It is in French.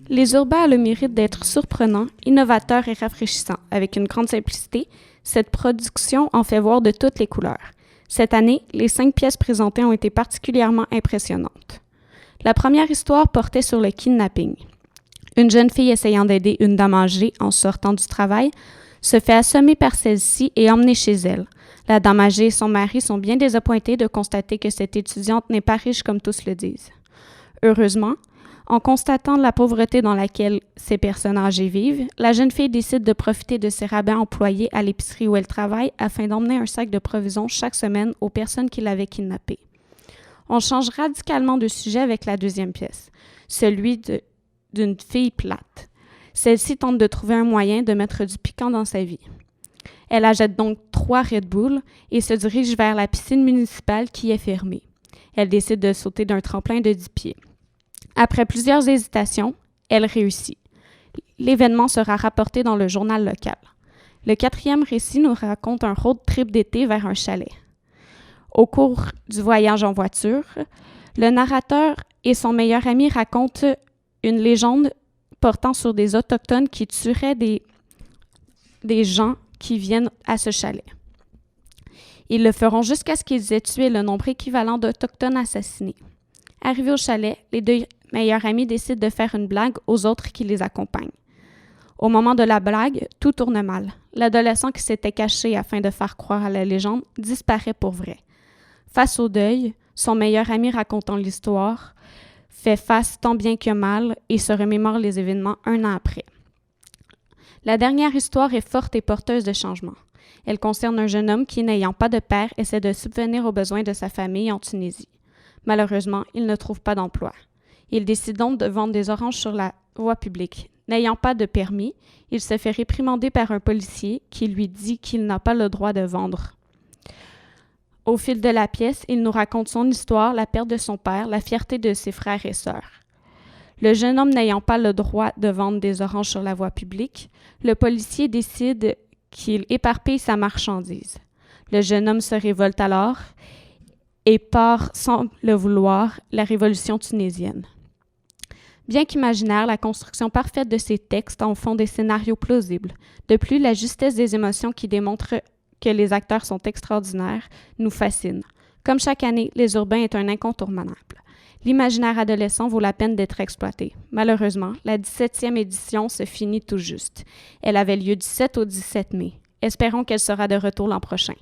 Les urbains ont le mérite d'être surprenants, innovateurs et rafraîchissants. Avec une grande simplicité, cette production en fait voir de toutes les couleurs. Cette année, les 5 pièces présentées ont été particulièrement impressionnantes. La première histoire portait sur le kidnapping. Une jeune fille essayant d'aider une dame âgée en sortant du travail se fait assommer par celle-ci et emmenée chez elle. La dame âgée et son mari sont bien désappointés de constater que cette étudiante n'est pas riche comme tous le disent. Heureusement, en constatant la pauvreté dans laquelle ces personnes âgées vivent, la jeune fille décide de profiter de ses rabais employés à l'épicerie où elle travaille afin d'emmener un sac de provisions chaque semaine aux personnes qui l'avaient kidnappée. On change radicalement de sujet avec la deuxième pièce, celui d'une fille plate. Celle-ci tente de trouver un moyen de mettre du piquant dans sa vie. Elle achète donc 3 Red Bull et se dirige vers la piscine municipale qui est fermée. Elle décide de sauter d'un tremplin de 10 pieds. Après plusieurs hésitations, elle réussit. L'événement sera rapporté dans le journal local. Le 4e récit nous raconte un road trip d'été vers un chalet. Au cours du voyage en voiture, le narrateur et son meilleur ami racontent une légende portant sur des autochtones qui tueraient des gens qui viennent à ce chalet. Ils le feront jusqu'à ce qu'ils aient tué le nombre équivalent d'Autochtones assassinés. Arrivés au chalet, les 2 meilleurs amis décident de faire une blague aux autres qui les accompagnent. Au moment de la blague, tout tourne mal. L'adolescent qui s'était caché afin de faire croire à la légende disparaît pour vrai. Face au deuil, son meilleur ami racontant l'histoire fait face tant bien que mal et se remémore les événements un an après. La dernière histoire est forte et porteuse de changement. Elle concerne un jeune homme qui, n'ayant pas de père, essaie de subvenir aux besoins de sa famille en Tunisie. Malheureusement, il ne trouve pas d'emploi. Il décide donc de vendre des oranges sur la voie publique. N'ayant pas de permis, il se fait réprimander par un policier qui lui dit qu'il n'a pas le droit de vendre. Au fil de la pièce, il nous raconte son histoire, la perte de son père, la fierté de ses frères et sœurs. Le jeune homme n'ayant pas le droit de vendre des oranges sur la voie publique, le policier décide qu'il éparpille sa marchandise. Le jeune homme se révolte alors et part sans le vouloir la révolution tunisienne. Bien qu'imaginaire, la construction parfaite de ces textes en font des scénarios plausibles. De plus, la justesse des émotions qui démontrent que les acteurs sont extraordinaires nous fascine. Comme chaque année, Les Urbains est un incontournable. L'imaginaire adolescent vaut la peine d'être exploité. Malheureusement, la 17e édition se finit tout juste. Elle avait lieu du 7 au 17 mai. Espérons qu'elle sera de retour l'an prochain.